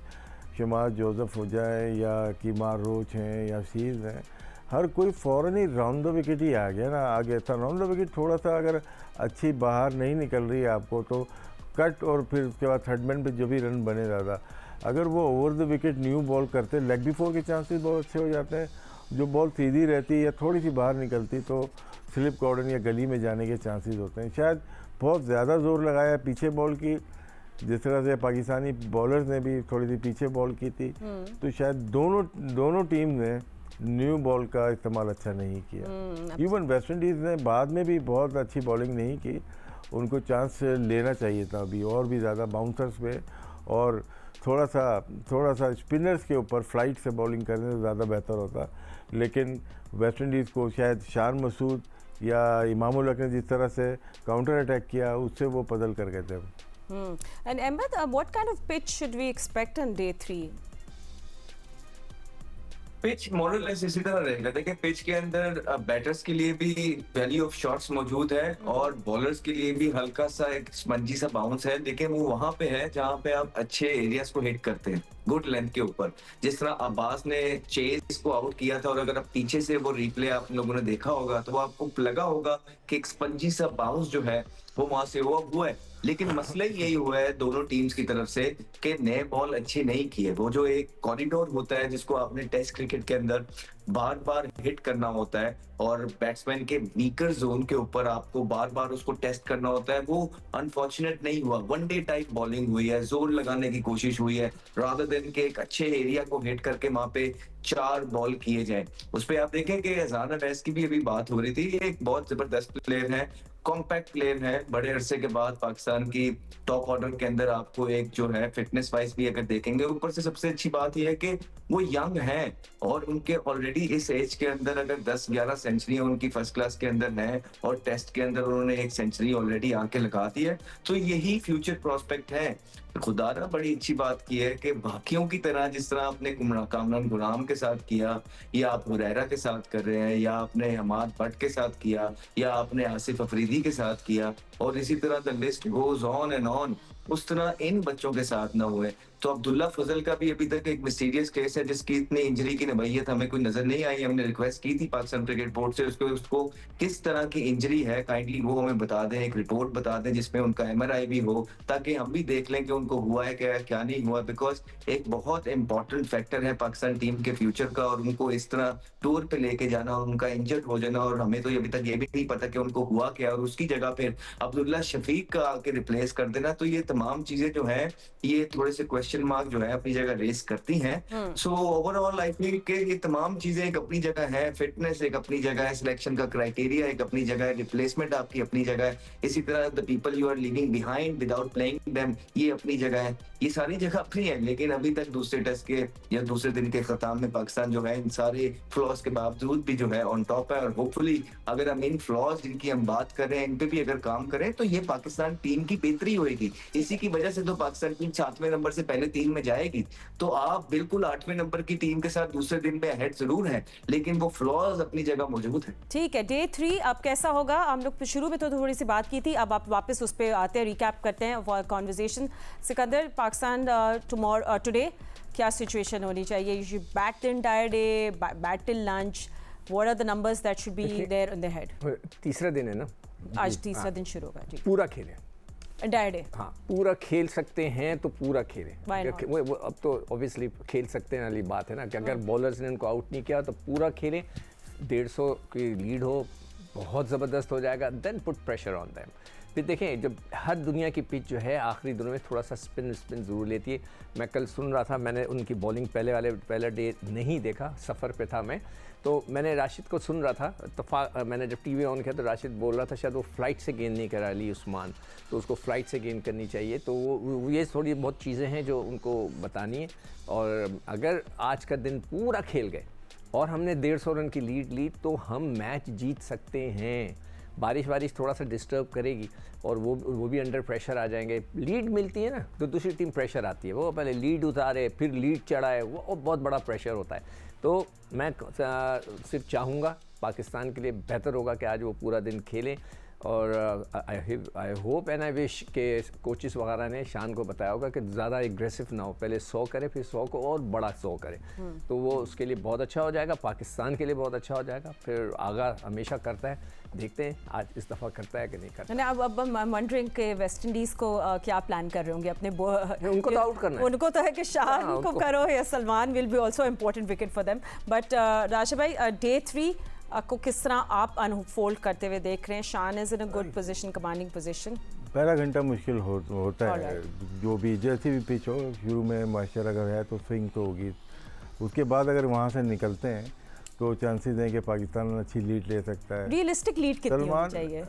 शमार जोसेफ हो जाए या कीमार रोच हैं या सीज हैं, हर कोई फ़ौरन ही राउंड द विकेट ही आ गया ना, आ गया था राउंड द विकेट। थोड़ा सा अगर अच्छी बाहर नहीं निकल रही है आपको, तो कट और फिर उसके बाद थर्ड मैन पे जो भी रन बने ज़्यादा, अगर वो over the wicket new ball करते लेग बिफोर के चांसेस बहुत अच्छे हो जाते हैं। जो बॉल सीधी रहती है या थोड़ी सी बाहर निकलती तो स्लिप कॉर्डन या गली में जाने के चांसेस होते हैं। शायद बहुत ज़्यादा जोर लगाया पीछे बॉल की, जिस तरह से पाकिस्तानी बॉलर्स ने भी थोड़ी सी पीछे बॉल की थी, तो शायद दोनों टीम ने न्यू बॉल का इस्तेमाल अच्छा नहीं किया। इवन वेस्ट इंडीज़ ने बाद में भी बहुत अच्छी बॉलिंग नहीं की, उनको चांस लेना चाहिए था अभी और भी ज़्यादा बाउंसर्स पे, और थोड़ा सा स्पिनर्स के ऊपर फ्लाइट से बॉलिंग करने से ज़्यादा बेहतर होता। लेकिन वेस्ट इंडीज़ को शायद शान मसूद या इमामुल हक ने जिस तरह से काउंटर अटैक किया उससे वो पजल कर गए थे। And Ahmed, what kind of pitch should we expect on day 3? Pitch model इसी तरह रहेगा। देखिए पिच के अंदर बैटर्स के लिए भी वैली ऑफ शॉट्स मौजूद है और बॉलर्स के लिए भी हल्का सा एक स्पंजी सा बाउंस है, लेकिन वो वहां पे है जहां पे आप अच्छे एरियाज को हिट करते हैं गुड लेंथ के ऊपर। जिस तरह अब्बास ने चेज को आउट किया था, और अगर आप पीछे से वो रिप्ले आप लोगों ने देखा होगा तो आपको लगा होगा कि एक स्पंजी सा बाउंस जो है वो वहां से हुआ है। लेकिन मसला यही हुआ है दोनों टीम्स की तरफ से कि नए बॉल अच्छे नहीं किए। वो जो एक कॉरिडोर होता है जिसको आपने टेस्ट क्रिकेट के अंदर बार बार हिट करना होता है और बैट्समैन के वीकर जोन के ऊपर आपको बार बार उसको टेस्ट करना होता है, वो अनफॉर्चुनेट नहीं हुआ। वनडे टाइप बॉलिंग हुई है, जोर लगाने की कोशिश हुई है, रादर देन के एक अच्छे एरिया को हिट करके वहां पे 4 बॉल किए जाए। उस पर आप देखें कि अजहान अवैस की भी अभी बात हो रही थी, ये एक बहुत जबरदस्त प्लेयर है, कॉम्पैक्ट प्लेयर है, बड़े अरसे के बाद पाकिस्तान की टॉप ऑर्डर के अंदर आपको एक जो है फिटनेस वाइज भी अगर देखेंगे, ऊपर से सबसे अच्छी बात यह है कि वो यंग हैं और उनके ऑलरेडी इस एज के अंदर अगर 10-11 सेंचुरी उनकी फर्स्ट क्लास के अंदर है और टेस्ट के अंदर उन्होंने एक सेंचुरी ऑलरेडी आके लगा दी है, तो यही फ्यूचर प्रोस्पेक्ट है। खुदा ने बड़ी अच्छी बात की है कि बाकियों की तरह जिस तरह आपने कामरान गुलाम के साथ किया या आप हुरैरा के साथ कर रहे हैं या आपने हमाद भट्ट के साथ किया या आपने आसिफ अफरीदी के साथ किया और इसी तरह the list goes on and on, उस तरह इन बच्चों के साथ ना हुए। तो अब्दुल्ला फजल का भी अभी तक एक मिस्टीरियस केस है जिसकी इतनी इंजरी की नवैयत हमें कोई नजर नहीं आई। हमने रिक्वेस्ट की थी पाकिस्तान क्रिकेट बोर्ड से उसको किस तरह की इंजरी है काइंडली वो हमें बता दें, एक रिपोर्ट बता दें जिसमें उनका MRI भी हो, ताकि हम भी देख लें कि उनको हुआ है क्या नहीं हुआ। बिकॉज एक बहुत इंपॉर्टेंट फैक्टर है पाकिस्तान टीम के फ्यूचर का, और उनको इस तरह टूर पे लेके जाना और उनका इंजर्ड हो जाना, और हमें तो अभी तक ये भी नहीं पता कि उनको हुआ क्या, और उसकी जगह फिर अब्दुल्ला शफीक का आके रिप्लेस कर देना, तो ये तमाम चीजें जो है ये थोड़े से क्वेश्चन मार्क जो है अपनी जगह रेस करती हैं। सो ओवरऑल आई फील कि ये तमाम चीजें एक अपनी जगह है, फिटनेस एक अपनी जगह है, सिलेक्शन का क्राइटेरिया एक अपनी जगह है, रिप्लेसमेंट आपकी अपनी जगह है, इसी तरह the people you are leaving behind without playing them ये अपनी जगह है, ये सारी जगह अपनी है। लेकिन अभी तक दूसरे टेस्ट के या दूसरे दिन के खिताब में पाकिस्तान जो है इन सारे फ्लॉज के बावजूद भी जो है ऑन टॉप है, और होपफुली अगर हम इन फ्लॉज जिनकी हम बात कर रहे हैं इन पे भी अगर काम करें तो ये पाकिस्तान टीम की बेहतरी होगी। इसी की वजह से तो पाकिस्तान टीम 7वें नंबर से पहले 3 में जाएगी। तो आप बिल्कुल 8वें नंबर की टीम के साथ दूसरे दिन में अहेड जरूर है, लेकिन वो फ्लॉज अपनी जगह मौजूद है। ठीक है, डे 3 अब कैसा होगा? हम लोग शुरू में तो थोड़ी सी बात की थी, अब आप वापस उस पर आते हैं, रिकैप करते हैं कॉन्वर्जेशन। सिकंदर, पाकिस्तान टुडे क्या सिचुएशन होनी चाहिए? You should bat the entire day, bat till lunch, what are the numbers that should be there in the head? तीसरा दिन है ना, आज तीसरा दिन शुरू होगा, ठीक, पूरा खेलें एंटायर डे। हाँ, पूरा खेल सकते हैं तो पूरा खेलें। Why not? वो अब तो ऑब्वियसली खेल सकते हैं वाली बात है ना, कि अगर बॉलर्स ने इनको आउट नहीं किया तो पूरा खेलें। 150 की लीड हो, बहुत ज़बरदस्त हो जाएगा, then put pressure on them. फिर देखें, जब हर दुनिया की पिच जो है आखिरी दिनों में थोड़ा सा स्पिन ज़रूर लेती है। मैं कल सुन रहा था, मैंने उनकी बॉलिंग पहला डे नहीं देखा, सफ़र पे था मैं, तो मैंने राशिद को सुन रहा था। मैंने जब टीवी ऑन किया तो राशिद बोल रहा था शायद वो फ़्लाइट से गेंद नहीं करा अली उस्मान, तो उसको फ़्लाइट से गेंद करनी चाहिए। तो वो ये थोड़ी बहुत चीज़ें हैं जो उनको बतानी है। और अगर आज का दिन पूरा खेल गए और हमने 150 रन की लीड ली तो हम मैच जीत सकते हैं। बारिश थोड़ा सा डिस्टर्ब करेगी और वो भी अंडर प्रेशर आ जाएंगे। लीड मिलती है ना तो दूसरी टीम प्रेशर आती है, वो पहले लीड उतारे फिर लीड चढ़ाए, वो बहुत बड़ा प्रेशर होता है। तो मैं सिर्फ चाहूँगा पाकिस्तान के लिए बेहतर होगा कि आज वो पूरा दिन खेलें और I hope and I wish के कोचेस वगैरह ने शान को बताया होगा कि ज़्यादा एग्रेसिव ना हो, पहले 100 करे फिर 100 को और बड़ा 100 करे, तो वो उसके लिए बहुत अच्छा हो जाएगा, पाकिस्तान के लिए बहुत अच्छा हो जाएगा। फिर आगा हमेशा करता है, देखते हैं आज इस दफ़ा करता है कि नहीं करता। नहीं, अब I'm wondering कि वेस्ट इंडीज़ को क्या प्लान कर रहे होंगे अपने उनको तो आउट करना है। उनको तो है कि शान हाँ, को करो या Salman will be also important wicket for them. But राशा भाई, डे 3 को किस तरह आप अनफोल्ड करते हुए देख रहे हैं? शान is in a good position, commanding position. पहला घंटा मुश्किल होता है, जो भी जैसी भी पिच हो, शुरू में मॉइस्चर अगर है तो स्विंग तो होगी, उसके बाद अगर वहाँ से निकलते हैं तो चांसेस हैं कि पाकिस्तान अच्छी लीड ले सकता है। रियलिस्टिक लीड कितनी होनी चाहिए?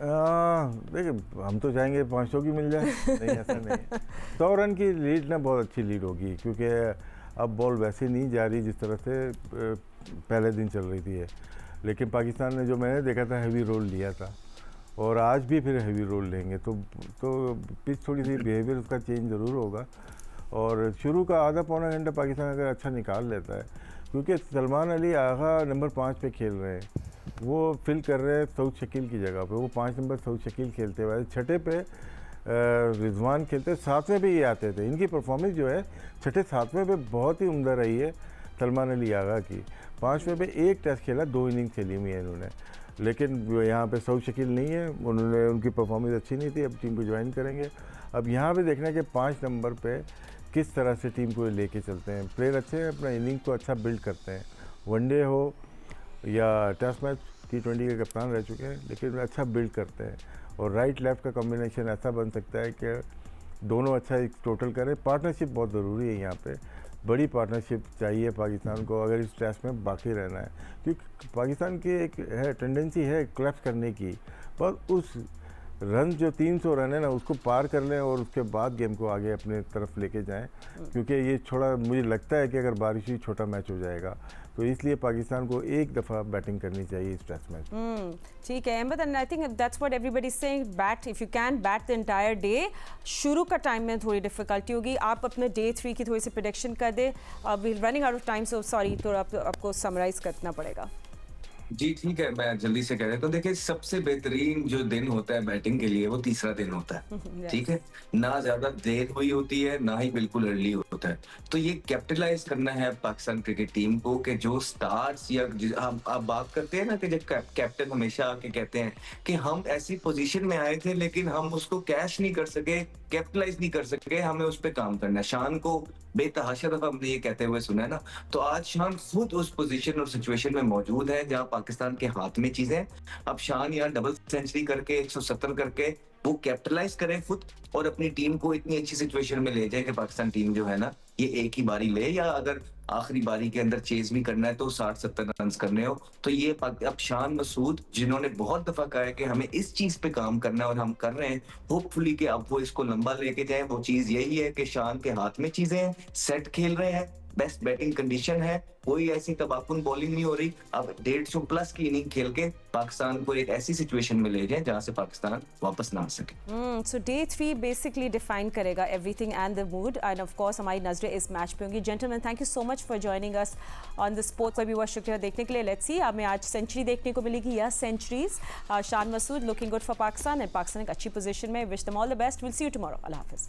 देखिए हम तो चाहेंगे 500 की मिल जाए, नहीं ऐसा नहीं, 100 रन की लीड ना बहुत अच्छी लीड होगी, क्योंकि अब बॉल वैसे नहीं जा रही जिस तरह से पहले दिन चल रही थी। लेकिन पाकिस्तान ने, जो मैंने देखा था, हैवी रोल लिया था और आज भी फिर हैवी रोल लेंगे, तो पिच थोड़ी सी बिहेवियर उसका चेंज ज़रूर होगा। और शुरू का आधा पौना घंटा पाकिस्तान अगर अच्छा निकाल लेता है, क्योंकि सलमान अली आगा नंबर 5 पे खेल रहे हैं, वो फिल कर रहे हैं सऊद शकील की जगह पे, वो 5 नंबर सऊद शकील खेलते हुए, छठे पे रिजवान खेलते, 7वें पे ये आते थे। इनकी परफॉर्मेंस जो है 6ठे 7वें पे बहुत ही उम्दा रही है सलमान अली आगा की। 5वें पे एक टेस्ट खेला, 2 इनिंग खेली हुई है इन्होंने, लेकिन यहाँ पे सऊद शकील नहीं है, उनकी परफॉर्मेंस अच्छी नहीं थी, अब टीम को ज्वाइन करेंगे। अब यहाँ पे देखना है कि 5 नंबर पे किस तरह से टीम को लेके चलते हैं। प्लेयर अच्छे हैं, अपना इनिंग को अच्छा बिल्ड करते हैं, वनडे हो या टेस्ट मैच, T20 के कप्तान रह चुके हैं, लेकिन अच्छा बिल्ड करते हैं। और राइट लेफ्ट का कॉम्बिनेशन ऐसा बन सकता है कि दोनों अच्छा एक टोटल करें। पार्टनरशिप बहुत ज़रूरी है यहाँ पे, बड़ी पार्टनरशिप चाहिए पाकिस्तान को अगर इस टेस्ट में बाकी रहना है, क्योंकि पाकिस्तान की एक है टेंडेंसी है क्लैप्स करने की, पर उस रन जो 300 रन है ना, उसको पार कर लें और उसके बाद गेम को आगे अपने तरफ लेके जाएं, क्योंकि ये थोड़ा मुझे लगता है कि अगर बारिश हुई छोटा मैच हो जाएगा, तो इसलिए पाकिस्तान को एक दफ़ा बैटिंग करनी चाहिए इस टेस्ट मैच। ठीक है Ahmed, and I think that's what everybody is saying, bat if you can bat the entire day. शुरू का टाइम में थोड़ी डिफिकल्टी होगी, आप अपने डे 3 की थोड़ी सी प्रेडिक्शन कर दे। We running out of time, so sorry, तो आपको समराइज करना पड़ेगा। जी ठीक है, मैं जल्दी से कह रहा हूं। तो देखिए, सबसे बेहतरीन जो दिन होता है बैटिंग के लिए वो तीसरा दिन होता है। ठीक है, ना ज्यादा देर हुई होती है, ना ही बिल्कुल अर्ली होता है। तो ये कैपिटलाइज करना है पाकिस्तान क्रिकेट टीम को कि जो स्टार्स या आप बात करते हैं ना कि जब कैप्टन हमेशा आके कहते हैं कि हम ऐसी पोजीशन में आए थे लेकिन हम उसको कैश नहीं कर सके, कैपिटलाइज नहीं कर सके, हमें उस पर काम करना है। शान को बेतहाशा दफा हमने ये कहते हुए सुना है ना, तो आज शान खुद उस पोजीशन और सिचुएशन में मौजूद है जहां पाकिस्तान के हाथ में चीजें। अब शान यहाँ डबल सेंचुरी करके 170 करके वो कैपिटलाइज करे खुद और अपनी टीम को इतनी अच्छी सिचुएशन में ले जाए कि पाकिस्तान टीम जो है ना, ये एक ही बारी ले, या अगर आखिरी बारी के अंदर चेज भी करना है तो 60-70 रन करने हो। तो ये अब शान मसूद, जिन्होंने बहुत दफा कहा है कि हमें इस चीज पे काम करना है और हम कर रहे हैं, होपफुली कि अब वो इसको लंबा लेके जाए। वो चीज यही है कि शान के हाथ में चीजें हैं, सेट खेल रहे हैं, बेस्ट बैटिंग कंडीशन है, कोई ऐसी तबाकुन बॉलिंग नहीं हो रही। अब 150 प्लस की इनिंग खेल के पाकिस्तान को एक ऐसी सिचुएशन में ले जाए जहां से पाकिस्तान वापस ना आ सके। सो डे 3 बेसिकली डिफाइन करेगा everything and the mood, end of course हमारी नजरें इस मैच पे होंगी। Gentleman, thank you so much for joining us on the sports. अभी बहुत शुक्रिया देखने के लिए। लेट्स सी हमें आज सेंचुरी देखने को मिलेगी या centuries. Shan Masood looking good for Pakistan, and Pakistan एक अच्छी पोजीशन में। Wish them all the best. Will see you tomorrow. अल्लाह हाफिज।